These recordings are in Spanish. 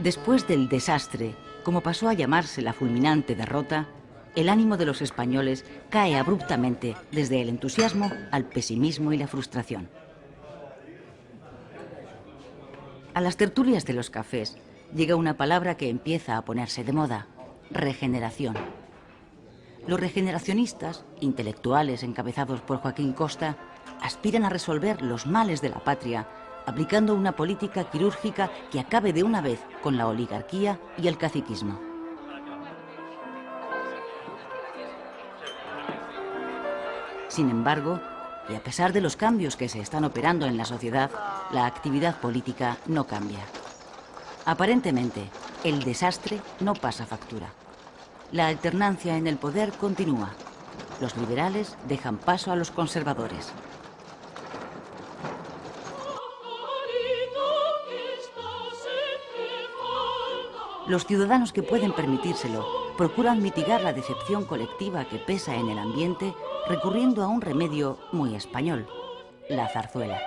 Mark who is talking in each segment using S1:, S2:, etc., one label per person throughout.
S1: Después del desastre, como pasó a llamarse la fulminante derrota, el ánimo de los españoles cae abruptamente desde el entusiasmo al pesimismo y la frustración. A las tertulias de los cafés llega una palabra que empieza a ponerse de moda: regeneración. Los regeneracionistas, intelectuales encabezados por Joaquín Costa, aspiran a resolver los males de la patria aplicando una política quirúrgica que acabe de una vez con la oligarquía y el caciquismo. Sin embargo, y a pesar de los cambios que se están operando en la sociedad, la actividad política no cambia. Aparentemente, el desastre no pasa factura. La alternancia en el poder continúa. Los liberales dejan paso a los conservadores. Los ciudadanos que pueden permitírselo procuran mitigar la decepción colectiva que pesa en el ambiente recurriendo a un remedio muy español: la zarzuela.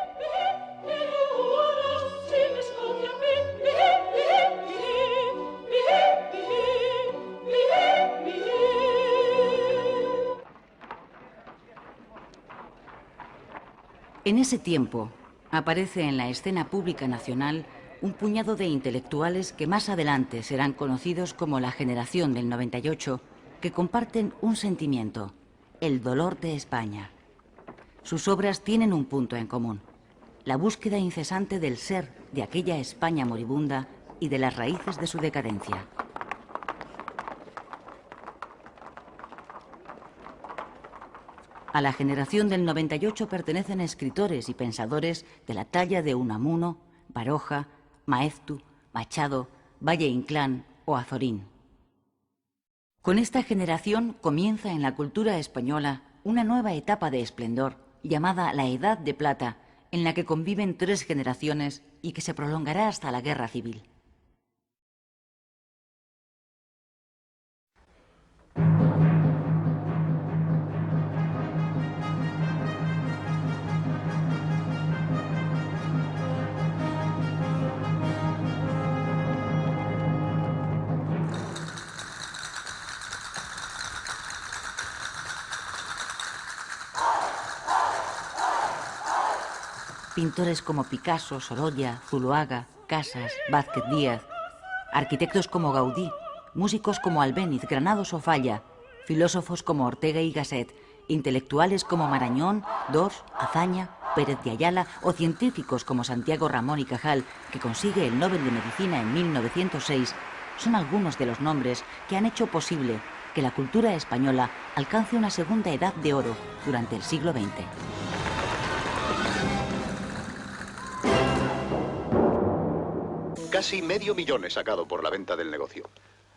S1: En ese tiempo aparece en la escena pública nacional un puñado de intelectuales que más adelante serán conocidos como la generación del 98, que comparten un sentimiento: el dolor de España. Sus obras tienen un punto en común: la búsqueda incesante del ser de aquella España moribunda y de las raíces de su decadencia. A la generación del 98 pertenecen escritores y pensadores de la talla de Unamuno, Baroja, Maeztu, Machado, Valle Inclán o Azorín. Con esta generación comienza en la cultura española una nueva etapa de esplendor llamada la Edad de Plata, en la que conviven 3 generaciones y que se prolongará hasta la Guerra Civil. Pintores como Picasso, Sorolla, Zuloaga, Casas, Vázquez Díaz, arquitectos como Gaudí, músicos como Albéniz, Granados o Falla, filósofos como Ortega y Gasset, intelectuales como Marañón, Dors, Azaña, Pérez de Ayala o científicos como Santiago Ramón y Cajal, que consigue el Nobel de Medicina en 1906, son algunos de los nombres que han hecho posible que la cultura española alcance una segunda edad de oro durante el siglo XX.
S2: Casi $500.000 he sacado por la venta del negocio.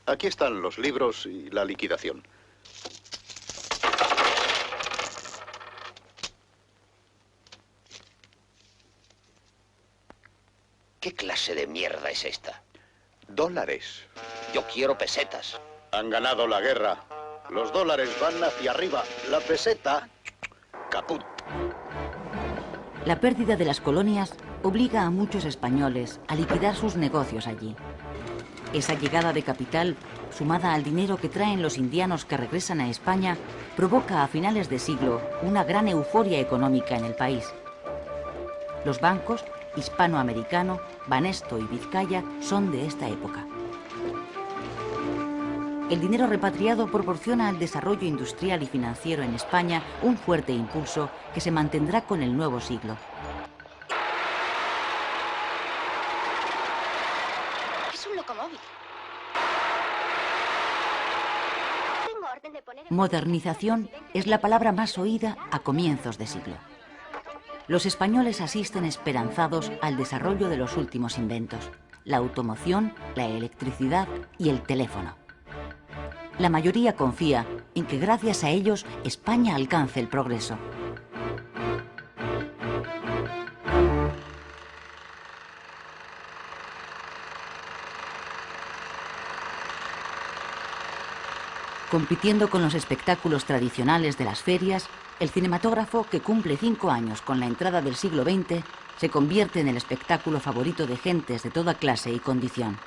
S2: Aquí están los libros y la liquidación.
S3: ¿Qué clase de mierda es esta?
S2: Dólares.
S3: Yo quiero pesetas.
S2: Han ganado la guerra. Los dólares van hacia arriba. La peseta, caput.
S1: La pérdida de las colonias obliga a muchos españoles a liquidar sus negocios allí. Esa llegada de capital, sumada al dinero que traen los indianos que regresan a España, provoca a finales de siglo una gran euforia económica en el país. Los bancos, Hispanoamericano, Banesto y Vizcaya, son de esta época. El dinero repatriado proporciona al desarrollo industrial y financiero en España un fuerte impulso que se mantendrá con el nuevo siglo.
S4: Es un locomóvil. Tengo orden de poner...
S1: Modernización es la palabra más oída a comienzos de siglo. Los españoles asisten esperanzados al desarrollo de los últimos inventos: la automoción, la electricidad y el teléfono. La mayoría confía en que gracias a ellos España alcance el progreso. Compitiendo con los espectáculos tradicionales de las ferias, el cinematógrafo, que cumple 5 años con la entrada del siglo XX, se convierte en el espectáculo favorito de gentes de toda clase y condición.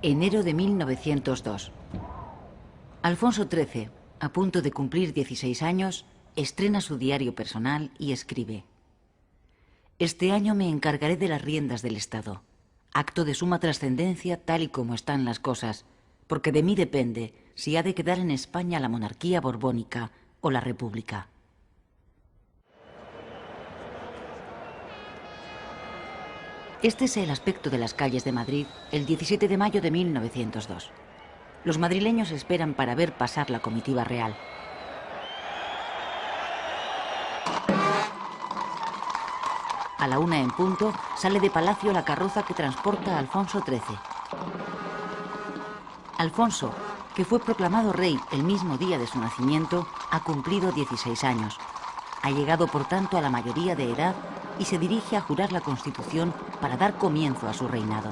S1: Enero de 1902. Alfonso XIII, a punto de cumplir 16 años, estrena su diario personal y escribe: Este año me encargaré de las riendas del Estado, acto de suma trascendencia tal y como están las cosas, porque de mí depende si ha de quedar en España la monarquía borbónica o la república. Este es el aspecto de las calles de Madrid el 17 de mayo de 1902. Los madrileños esperan para ver pasar la comitiva real. A la 1 en punto sale de palacio la carroza que transporta a Alfonso XIII. Alfonso, que fue proclamado rey el mismo día de su nacimiento, ha cumplido 16 años. Ha llegado, por tanto, a la mayoría de edad y se dirige a jurar la Constitución para dar comienzo a su reinado.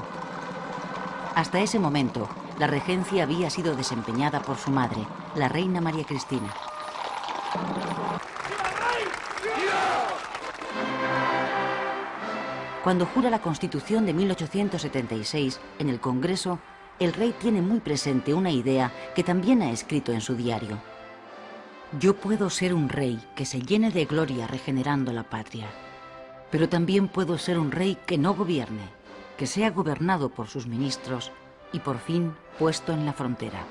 S1: Hasta ese momento, la regencia había sido desempeñada por su madre, la reina María Cristina. Cuando jura la Constitución de 1876 en el Congreso, el rey tiene muy presente una idea que también ha escrito en su diario. Yo puedo ser un rey que se llene de gloria regenerando la patria, pero también puedo ser un rey que no gobierne, que sea gobernado por sus ministros y por fin puesto en la frontera.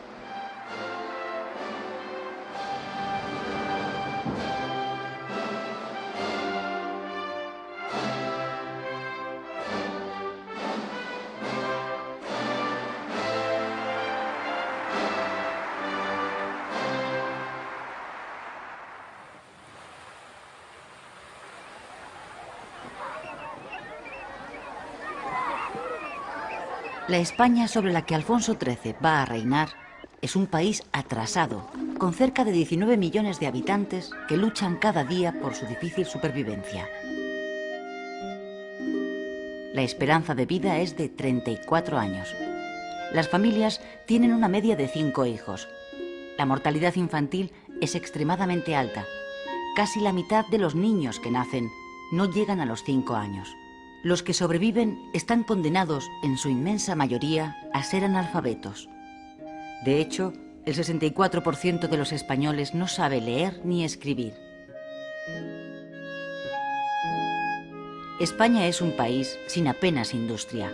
S1: La España sobre la que Alfonso XIII va a reinar es un país atrasado, con cerca de 19 millones de habitantes que luchan cada día por su difícil supervivencia. La esperanza de vida es de 34 años. Las familias tienen una media de 5 hijos. La mortalidad infantil es extremadamente alta. Casi la mitad de los niños que nacen no llegan a los 5 años. Los que sobreviven están condenados, en su inmensa mayoría, a ser analfabetos. De hecho, el 64% de los españoles no sabe leer ni escribir. España es un país sin apenas industria.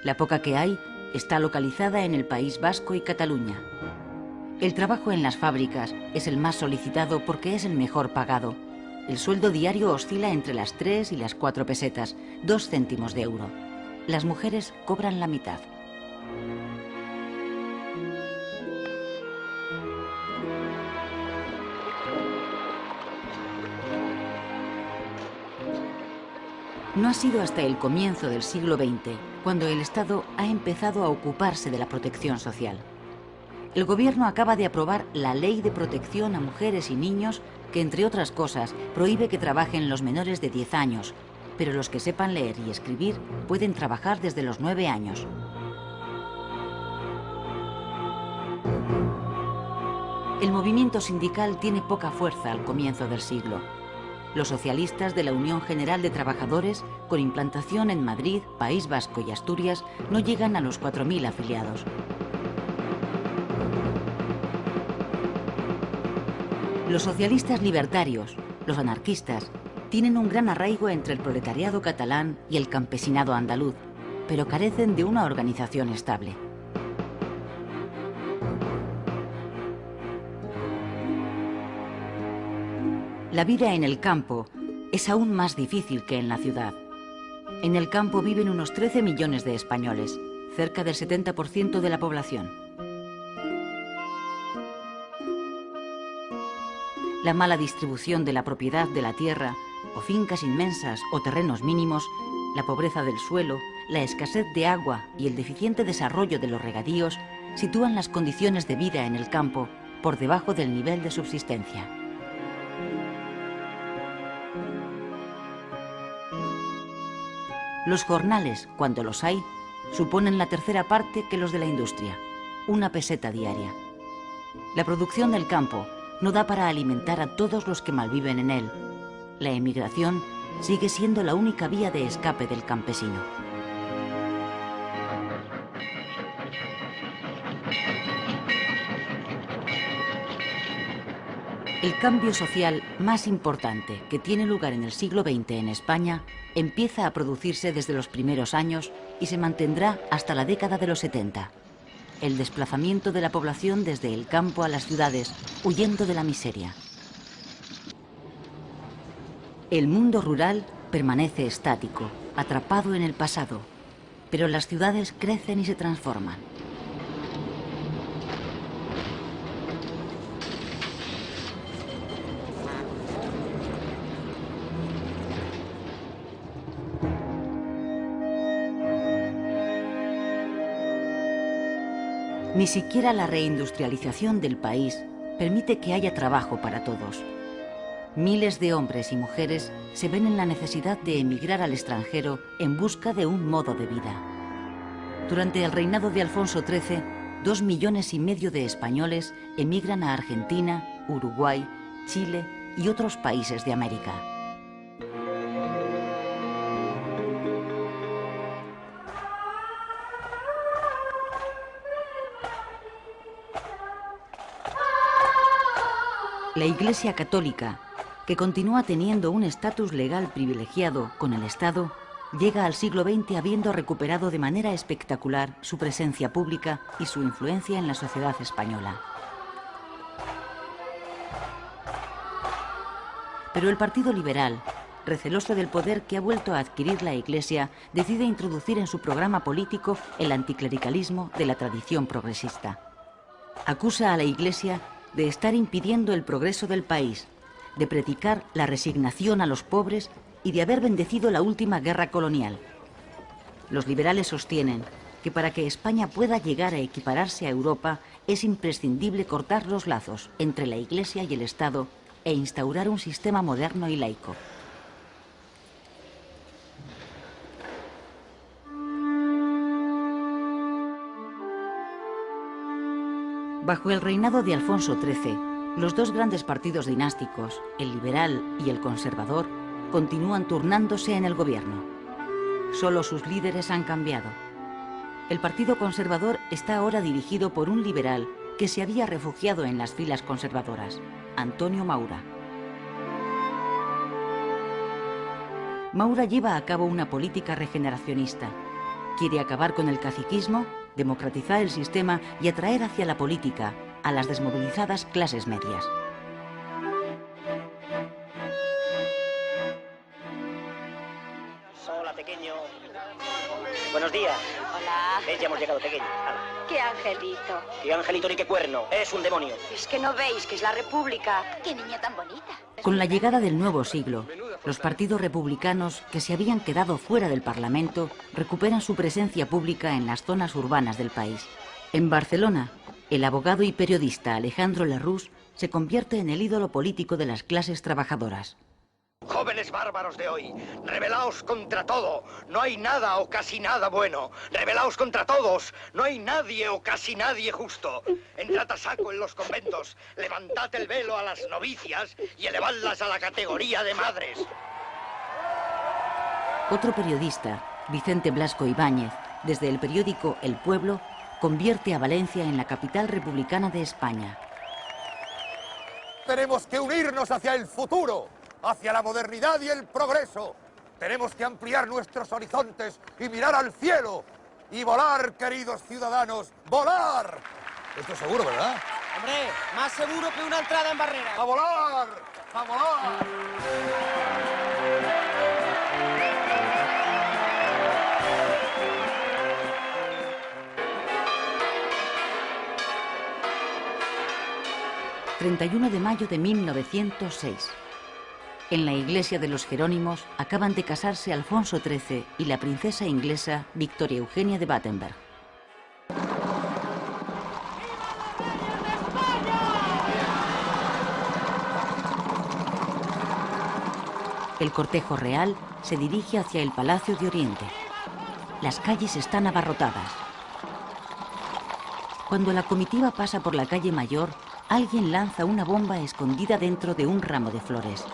S1: La poca que hay está localizada en el País Vasco y Cataluña. El trabajo en las fábricas es el más solicitado porque es el mejor pagado. El sueldo diario oscila entre las 3 y las 4 pesetas, 2 céntimos de euro. Las mujeres cobran la mitad. No ha sido hasta el comienzo del siglo XX cuando el Estado ha empezado a ocuparse de la protección social. El gobierno acaba de aprobar la Ley de Protección a Mujeres y Niños que, entre otras cosas, prohíbe que trabajen los menores de 10 años, pero los que sepan leer y escribir pueden trabajar desde los 9 años. El movimiento sindical tiene poca fuerza al comienzo del siglo. Los socialistas de la Unión General de Trabajadores, con implantación en Madrid, País Vasco y Asturias, no llegan a los 4.000 afiliados. Los socialistas libertarios, los anarquistas, tienen un gran arraigo entre el proletariado catalán y el campesinado andaluz, pero carecen de una organización estable. La vida en el campo es aún más difícil que en la ciudad. En el campo viven unos 13 millones de españoles, cerca del 70% de la población. La mala distribución de la propiedad de la tierra, o fincas inmensas o terrenos mínimos, la pobreza del suelo, la escasez de agua y el deficiente desarrollo de los regadíos sitúan las condiciones de vida en el campo por debajo del nivel de subsistencia. Los jornales, cuando los hay, suponen la tercera parte que los de la industria, 1 peseta diaria. La producción del campo no da para alimentar a todos los que malviven en él. La emigración sigue siendo la única vía de escape del campesino. El cambio social más importante que tiene lugar en el siglo XX en España empieza a producirse desde los primeros años y se mantendrá hasta la década de los 70. El desplazamiento de la población desde el campo a las ciudades, huyendo de la miseria. El mundo rural permanece estático, atrapado en el pasado, pero las ciudades crecen y se transforman. Ni siquiera la reindustrialización del país permite que haya trabajo para todos. Miles de hombres y mujeres se ven en la necesidad de emigrar al extranjero en busca de un modo de vida. Durante el reinado de Alfonso XIII, 2,5 millones de españoles emigran a Argentina, Uruguay, Chile y otros países de América. La Iglesia Católica, que continúa teniendo un estatus legal privilegiado con el Estado, llega al siglo XX habiendo recuperado de manera espectacular su presencia pública y su influencia en la sociedad española. Pero el Partido Liberal, receloso del poder que ha vuelto a adquirir la Iglesia, decide introducir en su programa político el anticlericalismo de la tradición progresista. Acusa a la Iglesia de estar impidiendo el progreso del país, de predicar la resignación a los pobres y de haber bendecido la última guerra colonial. Los liberales sostienen que para que España pueda llegar a equipararse a Europa es imprescindible cortar los lazos entre la Iglesia y el Estado e instaurar un sistema moderno y laico. Bajo el reinado de Alfonso XIII, los dos grandes partidos dinásticos, el liberal y el conservador, continúan turnándose en el gobierno. Solo sus líderes han cambiado. El Partido Conservador está ahora dirigido por un liberal que se había refugiado en las filas conservadoras, Antonio Maura. Maura lleva a cabo una política regeneracionista. Quiere acabar con el caciquismo, democratizar el sistema y atraer hacia la política a las desmovilizadas clases medias.
S5: Hola, pequeño. Buenos días.
S4: Hola.
S5: ¿Ves? Ya hemos llegado, pequeño. Hala.
S4: ¡Qué angelito!
S5: Qué angelito ni qué cuerno. Es un demonio.
S4: Es que no veis que es la República. ¡Qué niña tan bonita!
S1: Con la llegada del nuevo siglo, los partidos republicanos que se habían quedado fuera del Parlamento recuperan su presencia pública en las zonas urbanas del país. En Barcelona, el abogado y periodista Alejandro Lerroux se convierte en el ídolo político de las clases trabajadoras.
S2: Jóvenes bárbaros de hoy, rebelaos contra todo. No hay nada o casi nada bueno. Rebelaos contra todos. No hay nadie o casi nadie justo. Entrad a saco en los conventos. Levantad el velo a las novicias y elevadlas a la categoría de madres.
S1: Otro periodista, Vicente Blasco Ibáñez, desde el periódico El Pueblo, convierte a Valencia en la capital republicana de España.
S6: Tenemos que unirnos hacia el futuro, hacia la modernidad y el progreso. Tenemos que ampliar nuestros horizontes y mirar al cielo. Y volar, queridos ciudadanos, ¡volar! Esto es seguro, ¿verdad?
S7: Hombre, más seguro que una entrada en barrera.
S6: ¡A volar! ¡A volar!
S1: 31 de mayo de 1906. En la iglesia de los Jerónimos acaban de casarse Alfonso XIII y la princesa inglesa Victoria Eugenia de Battenberg. El cortejo real se dirige hacia el Palacio de Oriente. Las calles están abarrotadas. Cuando la comitiva pasa por la calle Mayor, alguien lanza una bomba escondida dentro de un ramo de flores.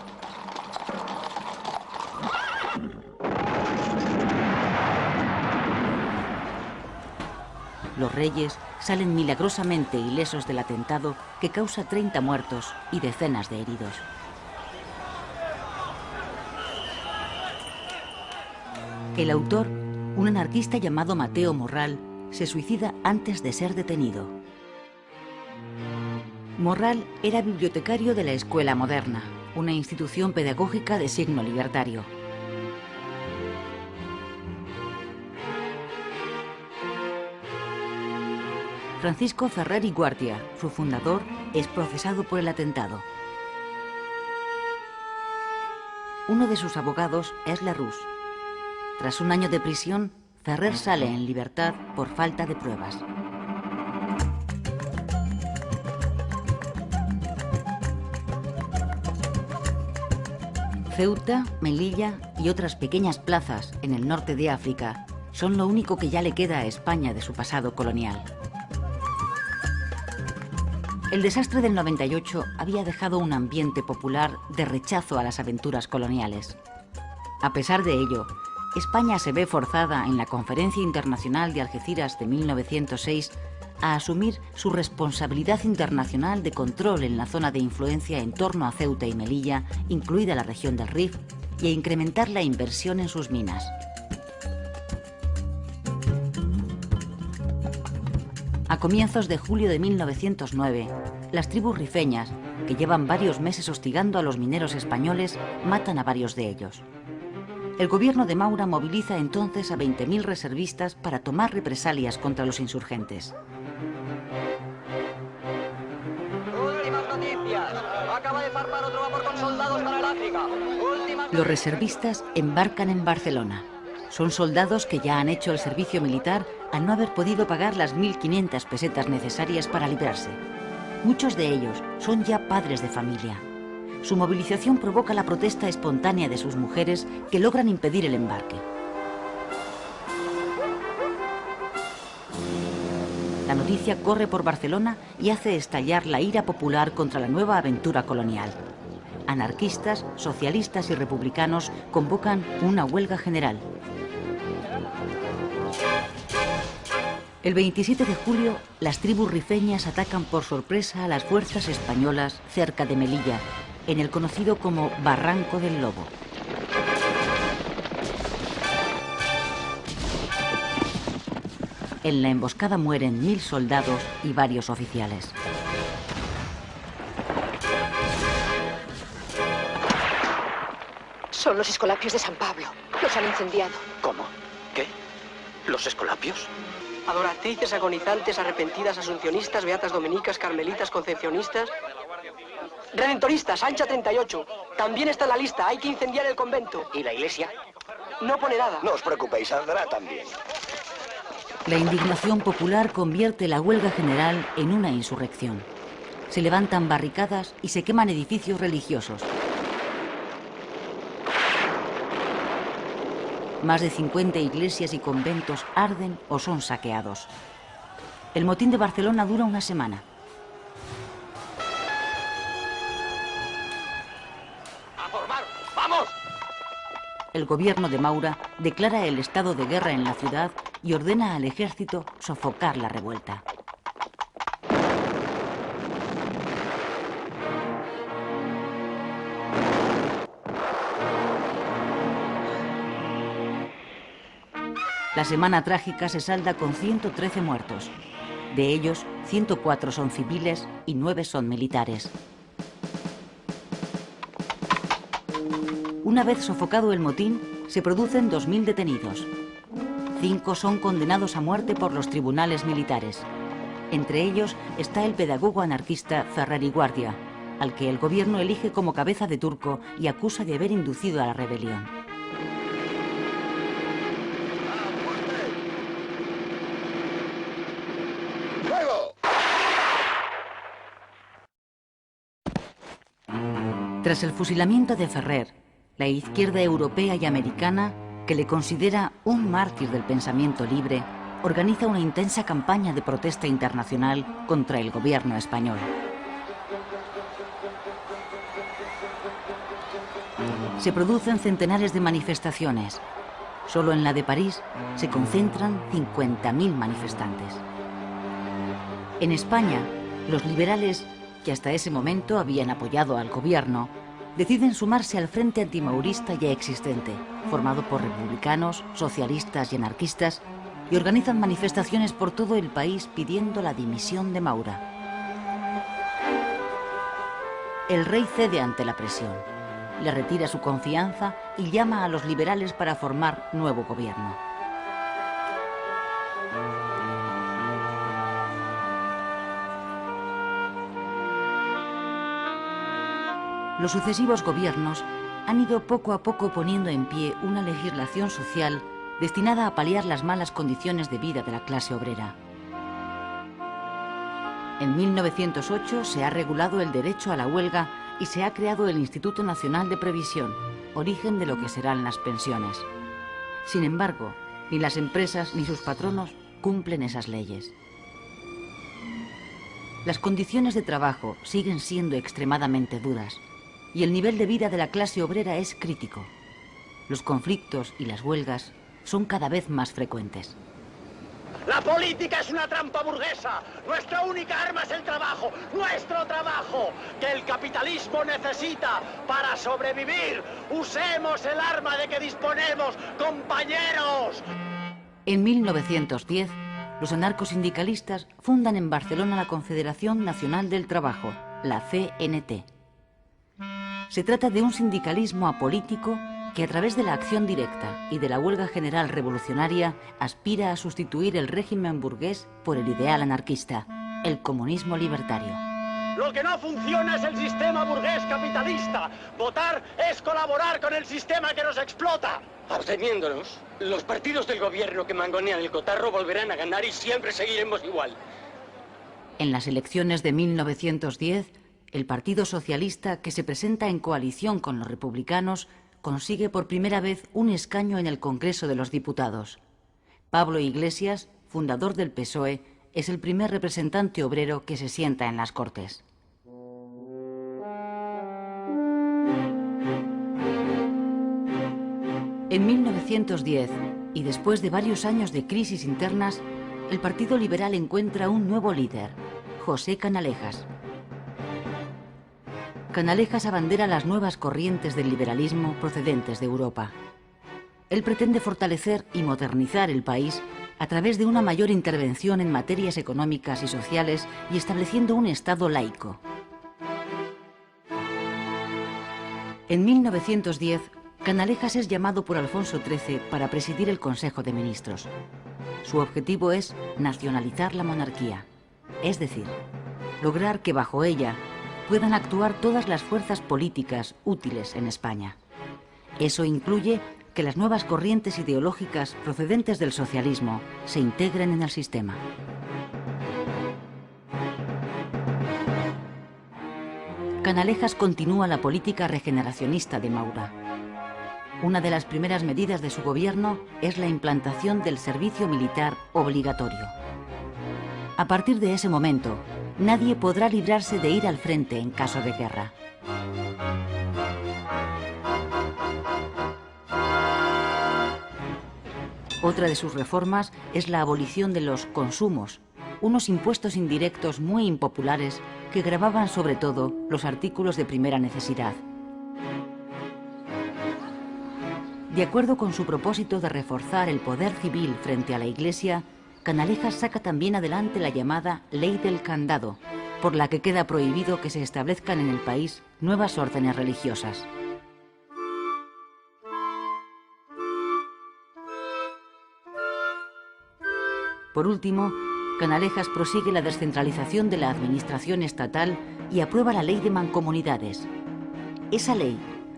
S1: los reyes salen milagrosamente ilesos del atentado que causa 30 muertos y decenas de heridos. El autor, un anarquista llamado Mateo Morral, se suicida antes de ser detenido. Morral era bibliotecario de la Escuela Moderna, una institución pedagógica de signo libertario. Francisco Ferrer y Guardia, su fundador, es procesado por el atentado. Uno de sus abogados es Lerroux. Tras un año de prisión, Ferrer sale en libertad por falta de pruebas. Ceuta, Melilla y otras pequeñas plazas en el norte de África son lo único que ya le queda a España de su pasado colonial. El desastre del 98 había dejado un ambiente popular de rechazo a las aventuras coloniales. A pesar de ello, España se ve forzada en la Conferencia Internacional de Algeciras de 1906 a asumir su responsabilidad internacional de control en la zona de influencia en torno a Ceuta y Melilla, incluida la región del Rif, y a incrementar la inversión en sus minas. A comienzos de julio de 1909, las tribus rifeñas, que llevan varios meses hostigando a los mineros españoles, matan a varios de ellos. El gobierno de Maura moviliza entonces a 20.000 reservistas para tomar represalias contra los insurgentes.
S5: Últimas noticias. Acaba de zarpar otro vapor con soldados para el África.
S1: Los reservistas embarcan en Barcelona. Son soldados que ya han hecho el servicio militar al no haber podido pagar las 1.500 pesetas necesarias para librarse. Muchos de ellos son ya padres de familia. Su movilización provoca la protesta espontánea de sus mujeres que logran impedir el embarque. La noticia corre por Barcelona y hace estallar la ira popular contra la nueva aventura colonial. Anarquistas, socialistas y republicanos convocan una huelga general. El 27 de julio, las tribus rifeñas atacan por sorpresa a las fuerzas españolas cerca de Melilla, en el conocido como Barranco del Lobo. En la emboscada mueren 1.000 soldados y varios oficiales.
S8: Son los escolapios de San Pablo. Los han incendiado.
S3: ¿Cómo? ¿Qué? ¿Los escolapios?
S9: Adoratrices, agonizantes, arrepentidas, asuncionistas, beatas dominicas, carmelitas, concepcionistas... Redentoristas, Ancha 38. También está en la lista, hay que incendiar el convento.
S3: ¿Y la iglesia?
S9: No pone nada.
S3: No os preocupéis, saldrá también.
S1: La indignación popular convierte la huelga general en una insurrección. Se levantan barricadas y se queman edificios religiosos. Más de 50 iglesias y conventos arden o son saqueados. El motín de Barcelona dura una semana.
S3: ¡A formar! ¡Vamos!
S1: El gobierno de Maura declara el estado de guerra en la ciudad y ordena al ejército sofocar la revuelta. La semana trágica se salda con 113 muertos. De ellos, 104 son civiles y 9 son militares. Una vez sofocado el motín, se producen 2.000 detenidos. 5 son condenados a muerte por los tribunales militares. Entre ellos está el pedagogo anarquista Ferrer y Guardia, al que el gobierno elige como cabeza de turco y acusa de haber inducido a la rebelión. Tras el fusilamiento de Ferrer, la izquierda europea y americana, que le considera un mártir del pensamiento libre, organiza una intensa campaña de protesta internacional contra el gobierno español. Se producen centenares de manifestaciones. Solo en la de París se concentran 50.000 manifestantes. En España, los liberales, que hasta ese momento habían apoyado al gobierno, deciden sumarse al frente antimaurista ya existente, formado por republicanos, socialistas y anarquistas, y organizan manifestaciones por todo el país pidiendo la dimisión de Maura. El rey cede ante la presión, le retira su confianza y llama a los liberales para formar nuevo gobierno. Los sucesivos gobiernos han ido poco a poco poniendo en pie una legislación social destinada a paliar las malas condiciones de vida de la clase obrera. En 1908 se ha regulado el derecho a la huelga y se ha creado el Instituto Nacional de Previsión, origen de lo que serán las pensiones. Sin embargo, ni las empresas ni sus patronos cumplen esas leyes. Las condiciones de trabajo siguen siendo extremadamente duras y el nivel de vida de la clase obrera es crítico. Los conflictos y las huelgas son cada vez más frecuentes.
S3: La política es una trampa burguesa. Nuestra única arma es el trabajo, nuestro trabajo, que el capitalismo necesita para sobrevivir. Usemos el arma de que disponemos, compañeros.
S1: En 1910, los anarcosindicalistas fundan en Barcelona la Confederación Nacional del Trabajo, la CNT. Se trata de un sindicalismo apolítico que a través de la acción directa y de la huelga general revolucionaria aspira a sustituir el régimen burgués por el ideal anarquista, el comunismo libertario.
S3: Lo que no funciona es el sistema burgués capitalista. Votar es colaborar con el sistema que nos explota. Absteniéndonos, los partidos del gobierno que mangonean el cotarro volverán a ganar y siempre seguiremos igual.
S1: En las elecciones de 1910, el Partido Socialista, que se presenta en coalición con los republicanos, consigue por primera vez un escaño en el Congreso de los Diputados. Pablo Iglesias, fundador del PSOE, es el primer representante obrero que se sienta en las Cortes. En 1910, y después de varios años de crisis internas, el Partido Liberal encuentra un nuevo líder, José Canalejas. Canalejas abandera las nuevas corrientes del liberalismo procedentes de Europa. Él pretende fortalecer y modernizar el país a través de una mayor intervención en materias económicas y sociales y estableciendo un Estado laico. En 1910, Canalejas es llamado por Alfonso XIII para presidir el Consejo de Ministros. Su objetivo es nacionalizar la monarquía, es decir, lograr que bajo ella puedan actuar todas las fuerzas políticas útiles en España. Eso incluye que las nuevas corrientes ideológicas procedentes del socialismo se integren en el sistema. Canalejas continúa la política regeneracionista de Maura. Una de las primeras medidas de su gobierno es la implantación del servicio militar obligatorio. A partir de ese momento, nadie podrá librarse de ir al frente en caso de guerra. Otra de sus reformas es la abolición de los consumos, unos impuestos indirectos muy impopulares que gravaban sobre todo los artículos de primera necesidad. De acuerdo con su propósito de reforzar el poder civil frente a la Iglesia, Canalejas saca también adelante la llamada Ley del Candado, por la que queda prohibido que se establezcan en el país nuevas órdenes religiosas. Por último, Canalejas prosigue la descentralización de la administración estatal y aprueba la Ley de Mancomunidades. Esa ley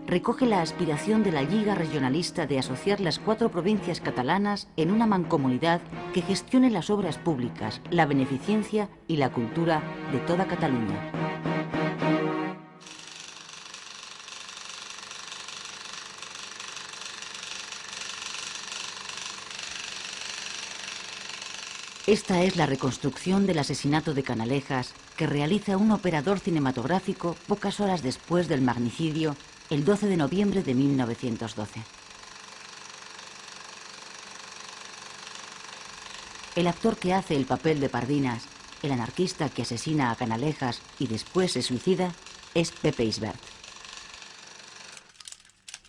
S1: recoge la aspiración de la Lliga Regionalista de asociar las 4 provincias catalanas en una mancomunidad que gestione las obras públicas, la beneficencia y la cultura de toda Cataluña. Esta es la reconstrucción del asesinato de Canalejas que realiza un operador cinematográfico pocas horas después del magnicidio, el 12 de noviembre de 1912. El actor que hace el papel de Pardinas el anarquista que asesina a Canalejas y después se suicida, es Pepe Isbert.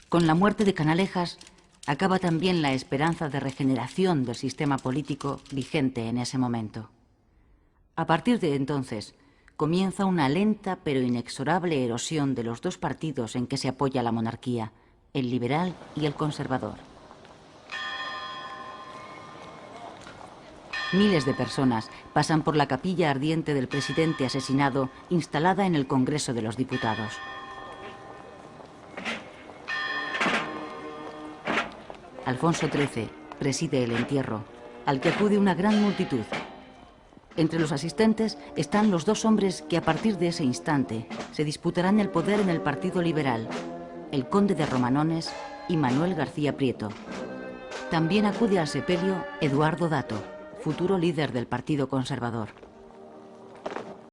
S1: Con la muerte de Canalejas acaba también la esperanza de regeneración del sistema político vigente en ese momento. A partir de entonces, comienza una lenta pero inexorable erosión de los dos partidos en que se apoya la monarquía, el liberal y el conservador. Miles de personas pasan por la capilla ardiente del presidente asesinado instalada en el Congreso de los Diputados. Alfonso XIII preside el entierro, al que acude una gran multitud. Entre los asistentes están los dos hombres que a partir de ese instante se disputarán el poder en el Partido Liberal, el conde de Romanones y Manuel García Prieto. También acude al sepelio Eduardo Dato, futuro líder del Partido Conservador.